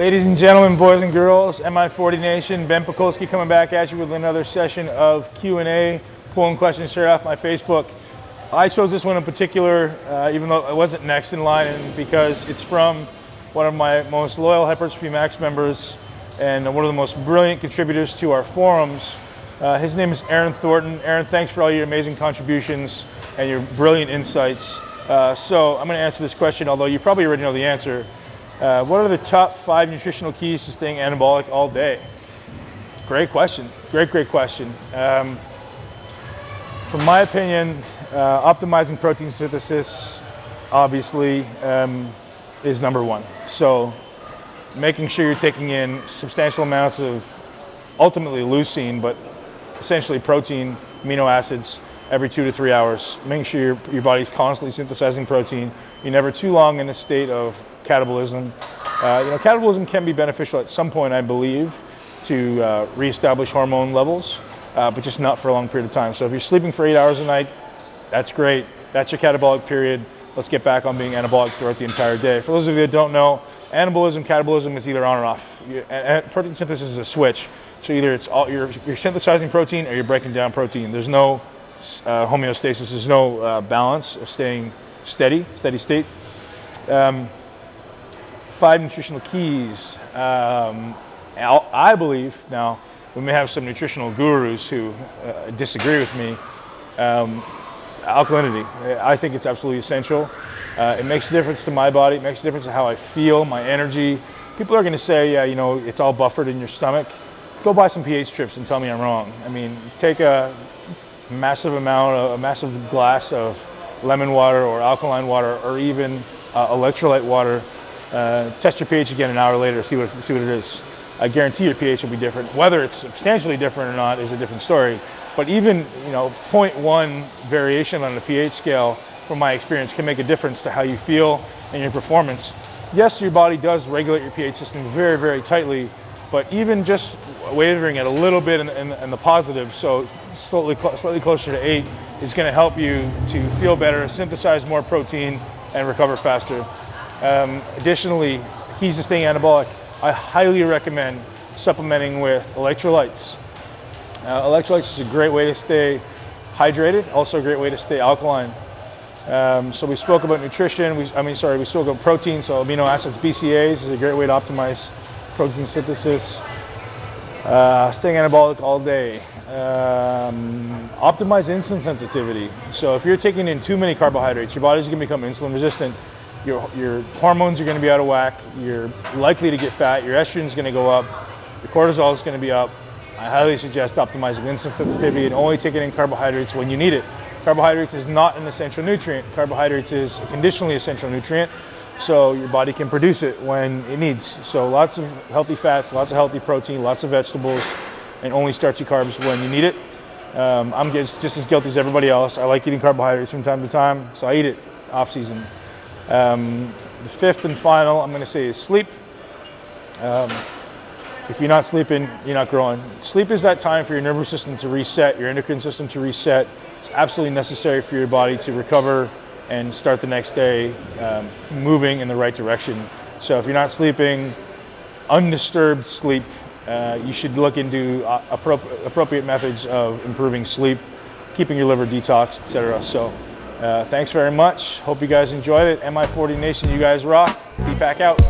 Ladies and gentlemen, boys and girls, Mi40 Nation, Ben Pakulski coming back at you with another session of Q&A, pulling questions straight off my Facebook. I chose this one in particular, even though it wasn't next in line, and because it's from one of my most loyal Hypertrophy Max members and one of the most brilliant contributors to our forums. His name is Aaron Thornton. Aaron, thanks for all your amazing contributions and your brilliant insights. So I'm going to answer this question, although you probably already know the answer. What are the top 5 nutritional keys to staying anabolic all day? Great question. Great question. From my opinion, optimizing protein synthesis, obviously, is number one. So making sure you're taking in substantial amounts of ultimately leucine, but essentially protein, amino acids, every 2 to 3 hours. Making sure your body's constantly synthesizing protein. You're never too long in a state of catabolism. Catabolism can be beneficial at some point, I believe, to reestablish hormone levels, but just not for a long period of time. So if you're sleeping for 8 hours a night, that's great. That's your catabolic period. Let's get back on being anabolic throughout the entire day. For those of you that don't know, anabolism, catabolism is either on or off. Protein synthesis is a switch. So either it's all you're synthesizing protein or you're breaking down protein. There's no homeostasis. There's no balance of staying steady state. 5 nutritional keys. I believe, now we may have some nutritional gurus who disagree with me. Alkalinity, I think it's absolutely essential. It makes a difference to my body. It makes a difference to how I feel, my energy. People are going to say, yeah, it's all buffered in your stomach. Go buy some pH strips and tell me I'm wrong. I mean, take a massive glass of lemon water or alkaline water or even electrolyte water. Test your pH again an hour later, see what it is. I guarantee your pH will be different. Whether it's substantially different or not is a different story. But even 0.1 variation on the pH scale, from my experience, can make a difference to how you feel and your performance. Yes, your body does regulate your pH system very, very tightly, but even just wavering it a little bit in the positive, so slightly closer to 8, is going to help you to feel better, synthesize more protein, and recover faster. Additionally, keys to staying anabolic, I highly recommend supplementing with electrolytes. Electrolytes is a great way to stay hydrated, also a great way to stay alkaline. So we spoke about nutrition, we spoke about protein, so amino acids, BCAAs is a great way to optimize protein synthesis. Staying anabolic all day. Optimize insulin sensitivity. So if you're taking in too many carbohydrates, your body's going to become insulin resistant. Your hormones are going to be out of whack. You're likely to get fat. Your estrogen is going to go up. Your cortisol is going to be up. I highly suggest optimizing insulin sensitivity and only taking in carbohydrates when you need it. Carbohydrates is not an essential nutrient. Carbohydrates is a conditionally essential nutrient, so your body can produce it when it needs. So lots of healthy fats, lots of healthy protein, lots of vegetables, and only starchy carbs when you need it. I'm just as guilty as everybody else. I like eating carbohydrates from time to time, so I eat it off season. The 5th and final, I'm going to say, is sleep. If you're not sleeping, you're not growing. Sleep is that time for your nervous system to reset, your endocrine system to reset. It's absolutely necessary for your body to recover and start the next day moving in the right direction. So if you're not sleeping, undisturbed sleep, you should look into appropriate methods of improving sleep, keeping your liver detoxed, etc. So thanks very much. Hope you guys enjoyed it. Mi40 Nation, you guys rock. Be back out.